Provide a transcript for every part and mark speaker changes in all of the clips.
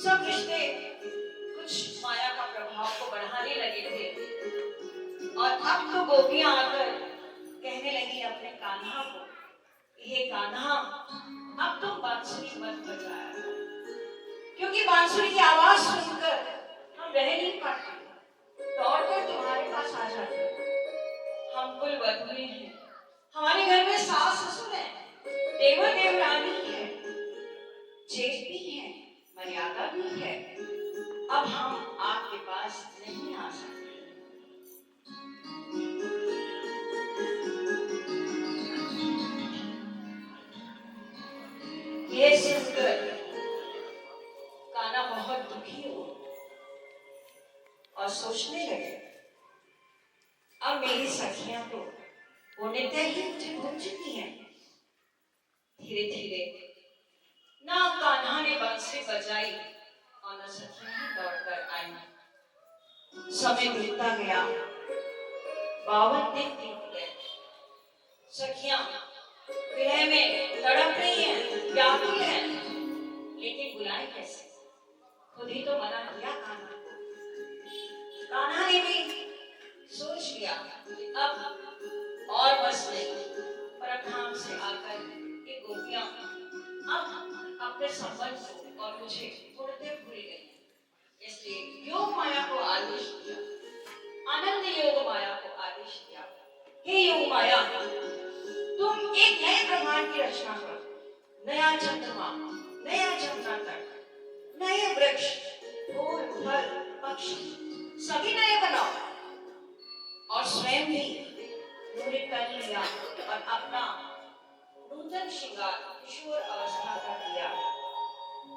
Speaker 1: सब रिश्ते कुछ माया का प्रभाव को बढ़ाने लगे थे और अब तो गोपियां आकर कहने लगी अपने कान्हा को, हे कान्हा, अब तुम बांसुरी मत बजाया करो, क्योंकि बांसुरी की आवाज सुनकर हम रह नहीं पाते, दौड़कर तुम्हारे पास आ जाते। हम कुल वधुएं हैं, हमारे घर में सास ससुर है, देवर देवरानी है, जेठ भी है, मर्यादा भी है। अब हम आपके पास नहीं आ सकते। ये सुनकर कान्हा बहुत दुखी हुआ और सोचने लगे, अब मेरी सखियां तो पूर्णतः ही मुझे भूल चुकी हैं। धीरे धीरे ना कान्हा ने बंसी बजाई और न सखियां ही दौड़कर आई। समय बीतता गया, 52 दिन बीत गए। सखियां विरह में तड़प रही हैं, व्याकुल हैं, लेकिन बुलाए कैसे? खुद ही तो मना किया कान्हा। कान्हा ने भी सोच लिया कि अब और बस नहीं, परधाम से आकर ये गोपियां अब अपने संबंध को और मुझे पूर्णतः भूल गई। इसलिए योग माया को आदेश दिया, आनंद योग माया को आदेश दिया, हे योग माया, तुम एक नए ब्रह्मांड की रचना करो। नया चंद्रमा, नया जमुना तट, नए वृक्ष, फूल, फल, पक्षी सभी नए बनाओ और स्वयं भी नूरे कर लिया और अपना नूतन श्रृंगार किशोर अवस्था का दिया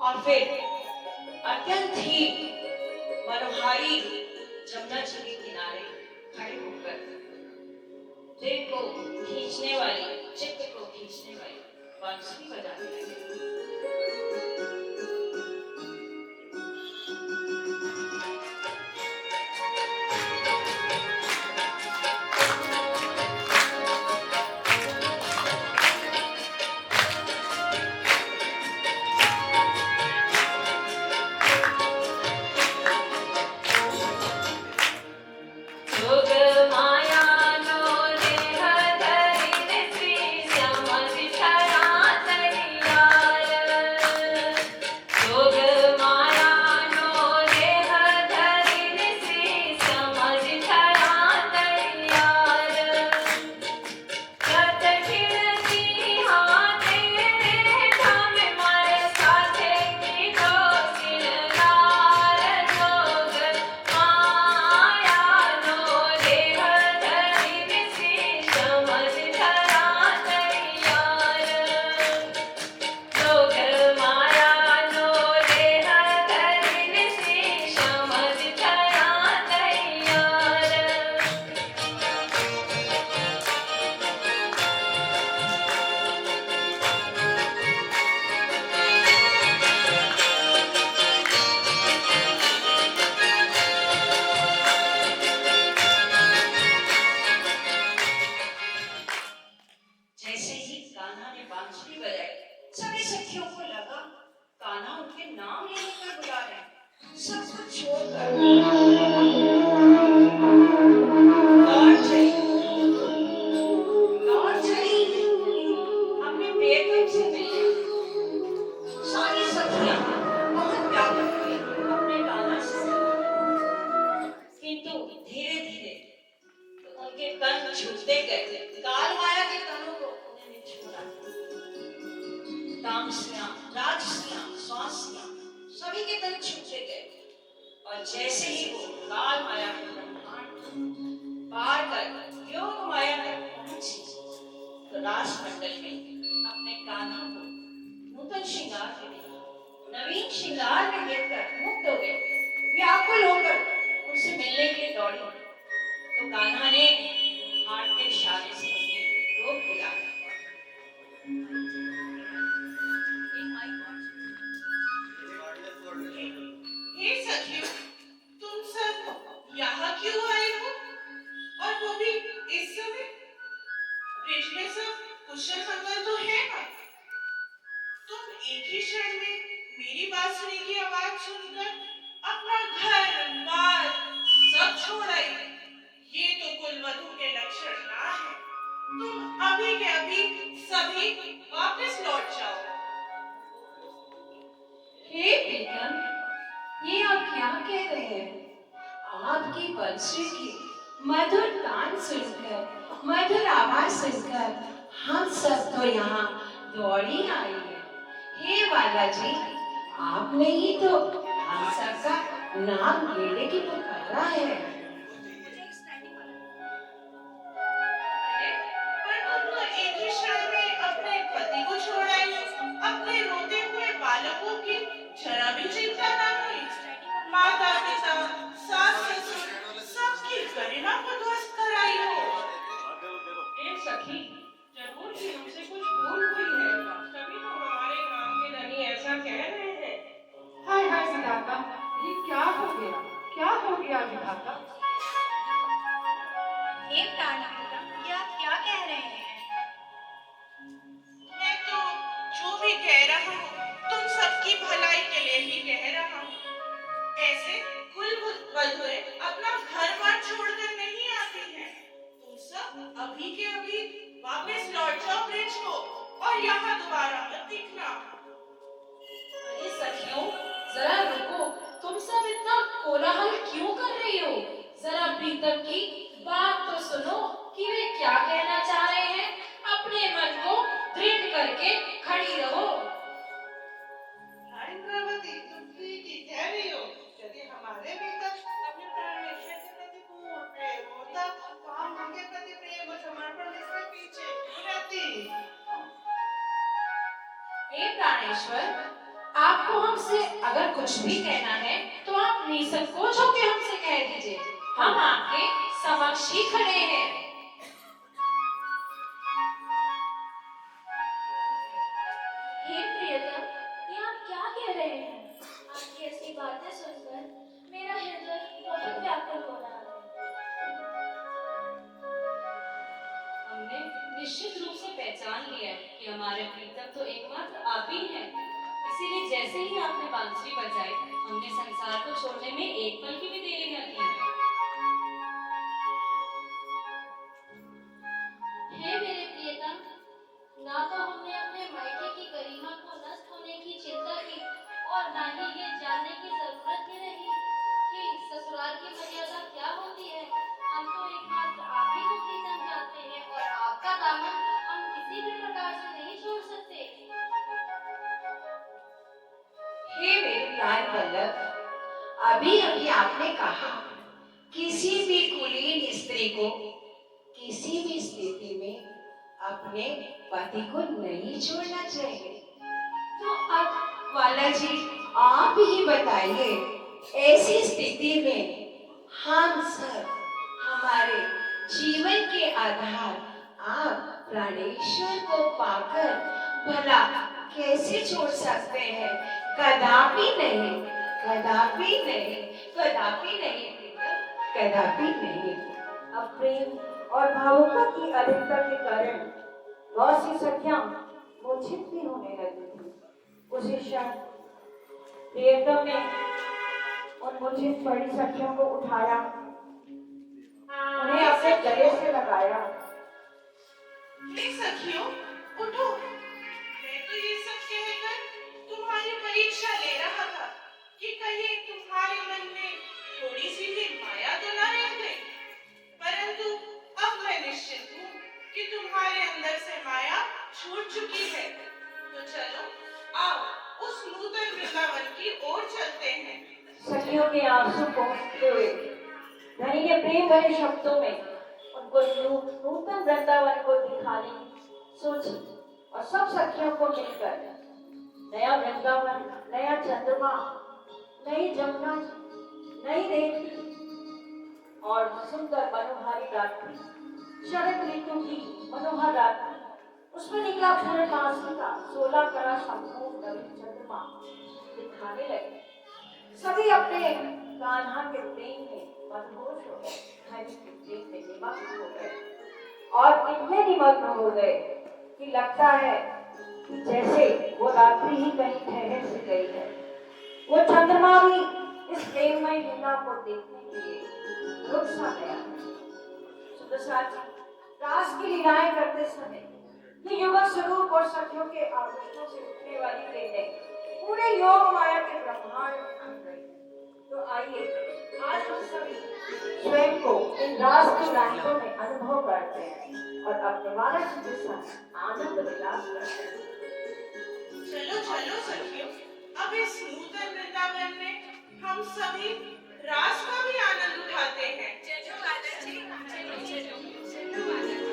Speaker 1: और फिर अत्यंत ही मनोहारी जमुना जी के किनारे खड़े होकर दिल को खींचने वाली, चित्त को खींचने वाली बांसुरी बजाने लगे। जैसे ही वो काल माया के ब्रह्मांड पार कर योग माया तक पहुंची, तो रास मंडल में अपने कान्हा को नूतन श्रृंगार में, नवीन श्रृंगार में देखकर मुक्त हो गए, व्याकुल होकर उनसे मिलने के लिए दौड़ी। तो कान्हा ने हाथ के इशारे से उन्हें रोक दिया।
Speaker 2: हे सखियों, तुम सब यहाँ क्यों आए हो? और वो भी इस समय? ब्रिज में सब कुशल मंगल तो है ना? तुम एक ही क्षण में मेरी बांसुरी की आवाज सुनकर अपना घर बार सब छोड़ आई। ये तो कुलवधू के लक्षण ना है। तुम अभी के अभी सभी वापस लौट जाओ।
Speaker 1: हे प्रीतम, ये आप क्या कह रहे हैं? आपकी बंशी की मधुर तान सुनकर, मधुर आवाज सुनकर हम सब तो यहाँ दौड़ी आई हैं। हे बालाजी, आपने ही तो हम सबका नाम लेने की पुकारा है।
Speaker 2: अरे, पर तुम तो एक ही क्षण में अपने पति को छोड़ आई। अपने रोते हुए बालकों की जरा भी चिंता ना हुई। माता पिता सास ससुर सबकी गरिमा को ध्वस्त कर आई हो।
Speaker 1: ए सखी, जरूर ही हमसे कुछ भूल हुई है, तभी तो हमारे काम के धनी ऐसा कह रहे हैं।
Speaker 3: हाय हाय विधाता, ये क्या हो गया? क्या हो गया विधाता?
Speaker 4: हे प्राणपिता, ये आप क्या कह रहे हैं?
Speaker 2: मैं तो जो भी कह रहा हूँ तुम सबकी भलाई के लिए ही कह रहा हूँ। ऐसे कुलवधुएं अपना घर बार छोड़कर नहीं आती हैं। तुम सब अभी के अभी वापस लौट जाओ ब्रिज को और यहाँ दोबारा मत दिखना।
Speaker 1: अरे सखियों, जरा रुको, तुम सब इतना कोलाहल क्यों कर रही हो? जरा प्रीतम की बात तो सुनो कि वे क्या कहना चाह रहे हैं। अपने मन को दृढ़ करके खड़ी रहो।
Speaker 3: हाय इंद्रावती, तुम ठीक ही कह रही हो। यदि हमारे भीतर अपने प्राणेश्वर के प्रति पूर्ण प्रेम होता तो हम उनके प्रति प्रेम और समर्पण इसके पीछे क्यों रहती?
Speaker 1: हे प्राणेश्वर, आपको हमसे अगर कुछ भी कहना है तो आप निसंकोच होकर हमसे कह दीजिए। हम आपके समक्ष ही खड़े हैं।
Speaker 4: हे प्रियतम, ये आप क्या कह रहे हैं? आपकी ऐसी बातें सुनकर मेरा हृदय बहुत व्याकुल हो रहा है।
Speaker 1: हमने निश्चित रूप से पहचान लिया है कि हमारे प्रीतम तो एकमात्र आप ही हैं। इसीलिए जैसे ही आपने बांसुरी बजाई, हमने संसार को छोड़ने में एक पल की भी देरी न की।
Speaker 4: हे मेरे प्रियतम, ना तो हमने अपने मायके की गरिमा को नष्ट होने की चिंता की और ना ही ये जानने की जरूरत ही रही कि ससुराल की मर्यादा क्या होती है। हम तो एकमात्र आप ही को प्रीतम जानते हैं और आपका दामन हम किसी भी प्रकार से नहीं छोड़ सकते।
Speaker 1: हे मेरे प्राण वल्लभ, अभी अभी आपने कहा किसी भी कुलीन स्त्री को किसी भी स्थिति में अपने पति को नहीं छोड़ना चाहिए। तो अब बालाजी आप ही बताइए, ऐसी स्थिति में हम सब हमारे जीवन के आधार आप प्राणेश्वर को पाकर भला कैसे छोड़ सकते हैं? कदापि नहीं, कदापि नहीं, कदापि नहीं, कदापि नहीं।
Speaker 5: अब प्रेम और भावुकता की अधिकता के कारण बहुत सी सखियां मूर्छित भी होने लगी थी। उसी क्षण प्रियतम ने उन मूर्छित पड़ी सखियों को उठाया, उन्हें अपने गले से लगाया।
Speaker 2: हे सखियों, उठो। मैं तो ये सब कहकर तुम्हारी परीक्षा ले रहा था कि कहीं तुम्हारे मन में थोड़ी सी भी माया तो ना रह गई। परंतु अब मैं निश्चित हूँ कि तुम्हारे अंदर से माया छूट चुकी है। तो चलो, आओ उस नूतन वृंदावन की ओर चलते हैं।
Speaker 5: सखियों के आंसू पोंछते हुए धनी ने प्रेम भरे शब्दों में उनको नूतन वृंदावन को दिखाने की सोची और सब सखियों को मिलकर नया वृंदावन, नया चंद्रमा, नई जमुना, नई रेखी और सुंदर मनोहारी रात्रि, शरद ऋतु की मनोहर रात्रि, उसमें निकला पूर्णमासी का 16 कला संपूर्ण नवीन चंद्रमा दिखाने लगे। सभी अपने कान्हा के प्रेम में मदहोश हो गए, हरि के प्रेम में निमग्न हो गए और इतने निमग्न हो गए कि लगता है कि जैसे वो रात्रि ही कहीं ठहर से गई है। वो चंद्रमा भी इस प्रेममय लीला को देखने के लिए रुक सा गया है। सुदशा जी, रास की लीलाएं करते समय ये युगल स्वरूप और सखियों के आभूषणों से उठने वाली किरणें पूरे योग माया के ब्रह्मांड में खन गई। तो आइए आज हम सभी स्वयं को इन रास की रातों में अनुभव करते हैं और अपने बालक के साथ आनंद विलास करते हैं।
Speaker 2: चलो चलो सखियों, अब इस नूतन वृंदावन में हम सभी रास का भी आनंद उठाते हैं। चलो माता जी, चलो चलो चलो माता जी।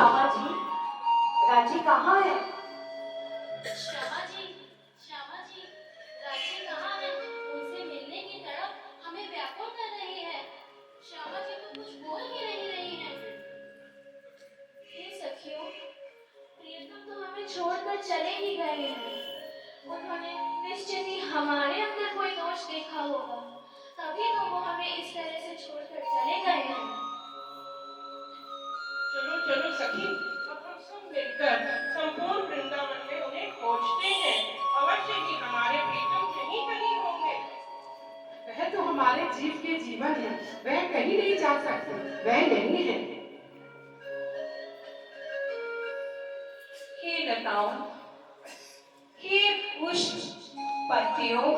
Speaker 5: श्यामा जी, रांची कहाँ है?
Speaker 4: श्यामा जी, राजी कहाँ है? उनसे मिलने की तड़प हमें व्याकुल कर रही है। श्यामा जी तो कुछ बोल ही नहीं रही हैं। हे सखियों, प्रियतम तो हमें छोड़कर चले ही गए हैं। उन्होंने निश्चित ही हमारे अंदर कोई दोष देखा होगा, तभी तो वो हमें इस तरह से छोड़कर चले गए हैं।
Speaker 2: चलो चलो सखी, अब हम सब मिलकर संपूर्ण वृंदावन में उन्हें खोजते हैं। अवश्य ही हमारे प्रीतम कहीं कहीं होंगे।
Speaker 3: वह तो हमारे जीव के जीवन है, वह कहीं नहीं जा सकते, वह नहीं है।
Speaker 1: हे लताओं, हे पुष्प पत्तियों,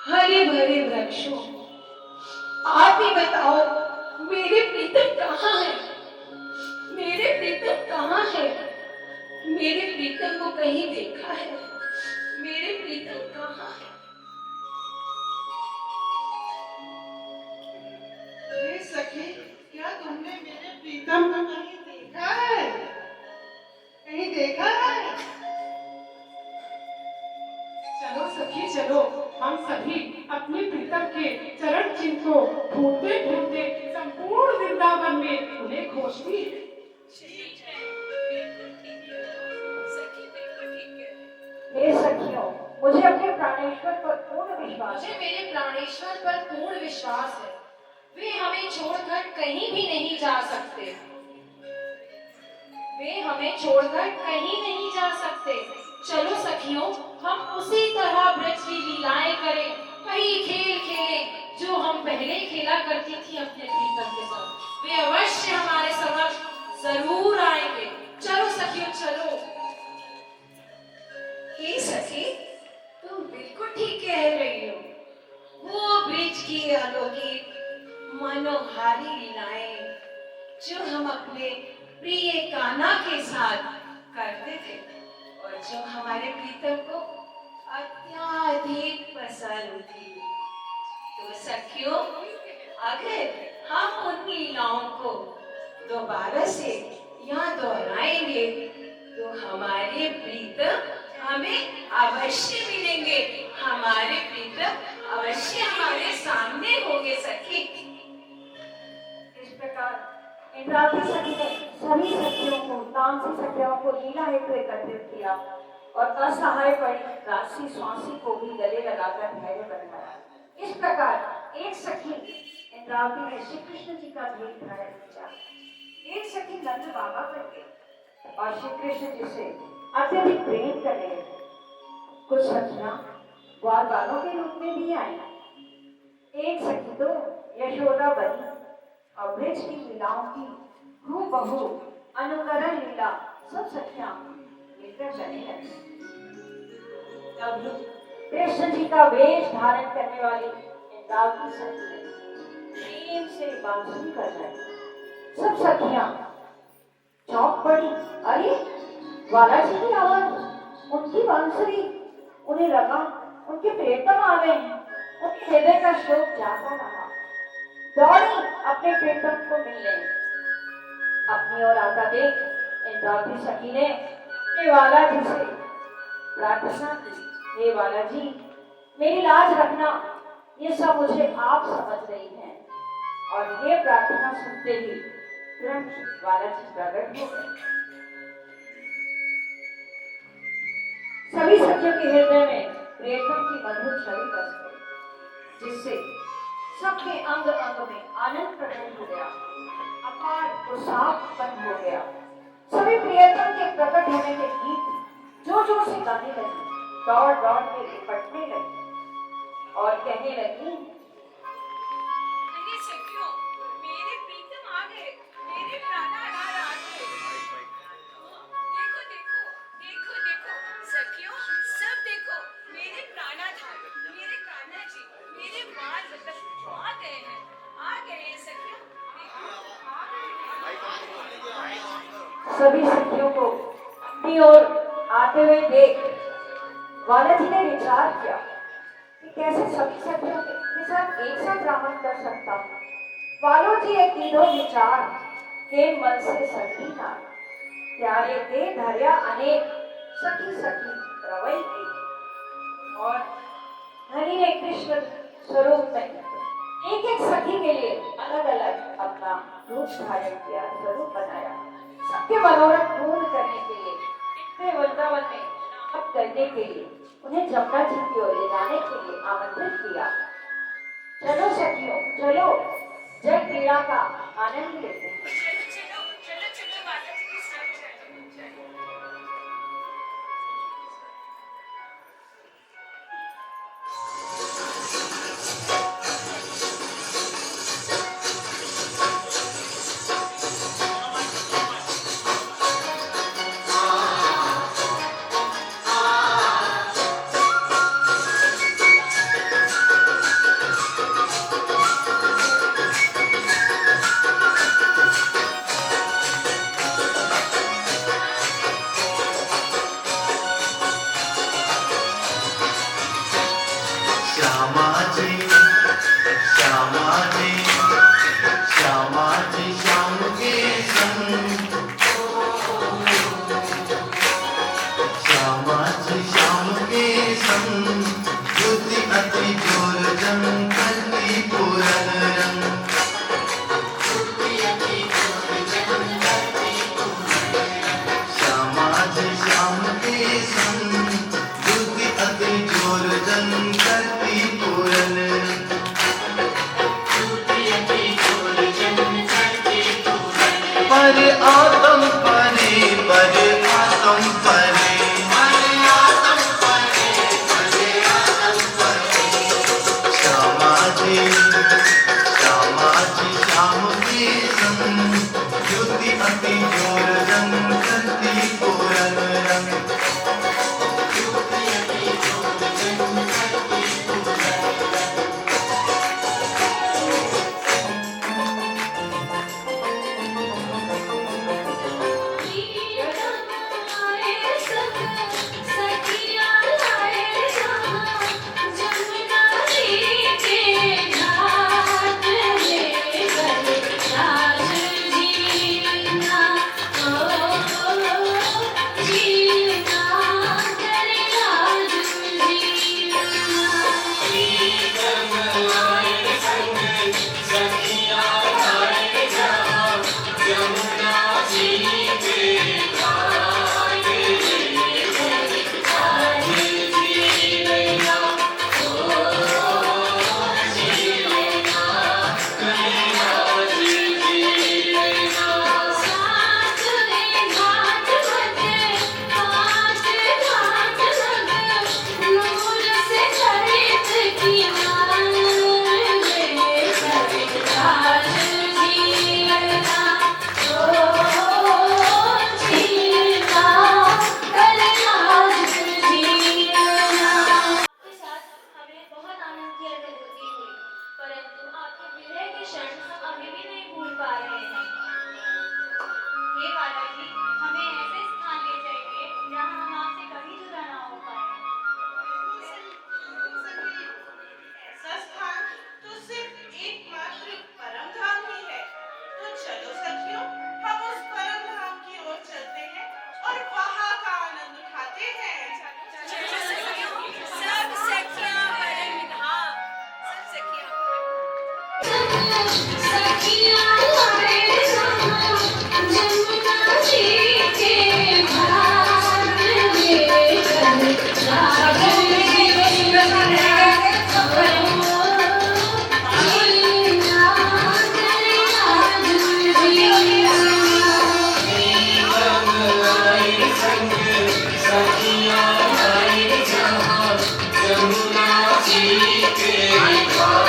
Speaker 1: हरे भरे वृक्षों, आप ही बताओ मेरे प्रीतम कहाँ है? मेरे प्रीतम कहाँ है? मेरे प्रीतम को कहीं देखा है? मेरे प्रीतम कहाँ है?
Speaker 3: हे सखी, क्या तुमने मेरे प्रीतम को कहीं देखा है? कहीं देखा है? चलो सखी चलो, हम सभी अपने प्रीतम के चरण चिन्ह को ढूंढते ढूंढते संपूर्ण वृंदावन में उन्हें खोजती है।
Speaker 2: ठीक है, बिल्कुल ठीक है सखी, बिल्कुल ठीक है।
Speaker 5: हे सखियों, मुझे अपने प्राणेश्वर पर पूर्ण विश्वास
Speaker 4: मुझे
Speaker 5: है।
Speaker 4: मेरे प्राणेश्वर पर पूर्ण विश्वास है, वे हमें छोड़कर कहीं भी नहीं जा सकते। वे हमें छोड़कर कहीं नहीं जा सकते। चलो सखियों, हम उसी तरह ब्रज की लीलाएं करें, वही खेल खेलें जो हम पहले खेला करती थी अपने प्रीतम के साथ। वे अवश्य हमारे समक्ष जरूर आएंगे। चलो सखियों चलो।
Speaker 1: हे सखी, तुम बिल्कुल ठीक कह रही हो। वो ब्रिज की अलौकिक मनोहारी लीलाएं जो हम अपने प्रिय कान्हा के साथ करते थे और जो हमारे प्रीतम को अत्यधिक पसंद थी, तो सखियों, अगर हम उन लीलाओं को दोबारा से यहाँ दोहराएंगे तो हमारे प्रीतम हमें अवश्य मिलेंगे। हमारे प्रीतम अवश्य हमारे सामने होंगे सखी।
Speaker 5: इस प्रकार इंद्रावती सखी ने सभी सखियों को, तामसी सखियों को लीला हेतु एकत्रित किया और असहाय पड़ी राशि स्वासी को भी गले लगाकर धैर्य बनाया। इस प्रकार एक सखी इंद्रावती ने श्री कृष्ण जी का भेद धारण किया। एक सखी नंद बाबा बन गई और श्री कृष्ण जी से अत्यधिक प्रेम करने लगी। कुछ सखियां ग्वाल बालों के रूप में भी आई। एक सखी तो यशोदा बनी और ब्रज की लीलाओं की हूबहू अनुकरण लीला सब सखियां मिलकर करने लगी। तब कृष्ण जी का वेश धारण करने वाली इंद्रावती सखी ने प्रेम से बांसुरी बजाई। सब सखियां चौंक पड़ी। अरे बालाजी की आवाज, उनकी बांसुरी, उन्हें लगा उनके प्रियतम आ गए हैं। उनके हृदय का शोक जाता रहा। दौड़ी अपने प्रियतम को मिलने। अपनी ओर आता देख इंद्रावती सखी ने अपने बालाजी से प्रार्थना की, हे बालाजी, मेरी लाज रखना, ये सब मुझे आप समझ रही हैं। और ये प्रार्थना सुनते ही तुरंत बालाजी प्रकट हो गए। सभी सखियों के हृदय में प्रियतम की मधुर छवि बस गई, जिससे सबके अंग अंग में आनंद प्रकट हो गया, अपार उत्साह उत्पन्न हो गया। सभी प्रियतम के प्रकट होने के गीत जोर जोर से गाने लगी, दौड़ दौड़ के लिपटने लगी और कहने लगी,
Speaker 1: अरे सखियों, मेरे प्रीतम आ गए, मेरे प्राणनाथ आ गए। देखो देखो देखो देखो सखियों, सब देखो, मेरे प्राणनाथ, मेरे कान्हा जी, मेरे बाल मतलब आ गए हैं सखियों, देखो आ गए हैं।
Speaker 5: सभी सखियों को अपनी ओर आते हुए देख बालाजी ने विचार किया कि कैसे सभी सखियों के साथ एक साथ रामन कर सकता हूँ। बालोजी एक दीदो विचार हे मन से सखी नाय त्यारे ते धर्या अनेक सखी सखी रवई के। और धनी ने कृष्ण स्वरूप में एक एक सखी के लिए अलग अलग अपना रूप धारण किया, स्वरूप बनाया। सबके मनोरथ पूर्ण करने के लिए, इतने वृंदावन में अब करने के लिए, उन्हें जमुना जी की ओर ले जाने के लिए आमंत्रित किया। चलो सखियों, चलो जय क्रीड़ा का आनंद लेते हैं।
Speaker 6: श्यामा जी श्यामा जी श्यामा जी श्याम के संग श्यामा जी श्याम के संग ज्योति अति जोर जंग करती पूरन रंग श्यामा जी श्याम के संग ज्योति अति जोर जंग करती पूरन रंग पर आतम परे पर आतम परे श्यामा जी श्याम के संग ज्योति अति जोर रंग करती पूरन रंग
Speaker 2: ऐसा स्थान तो सिर्फ एकमात्र परम धाम ही है। तो चलो सखियों, हम उस परम धाम की ओर चलते हैं और वहाँ का आनंद उठाते हैं। चलो
Speaker 1: सब सखियां परम धाम, सब सखियां
Speaker 6: यमुना जी के घाट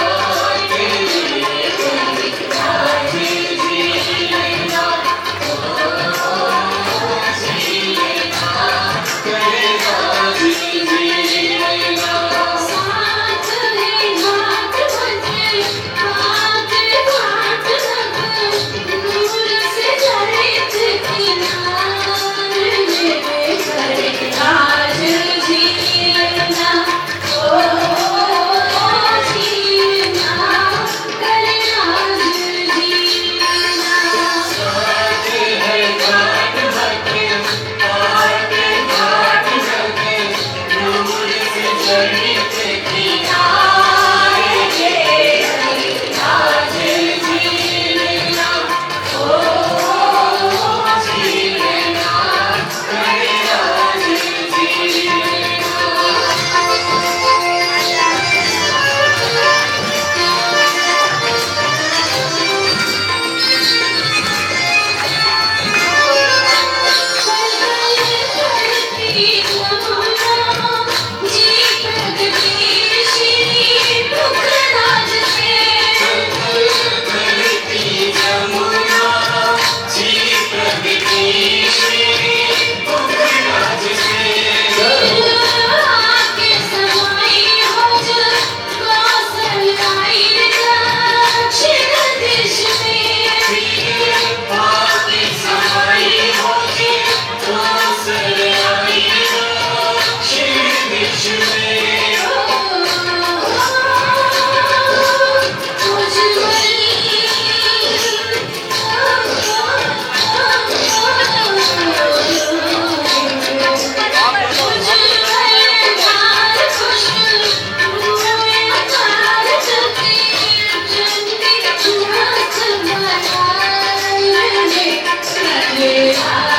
Speaker 7: नजरे नजरे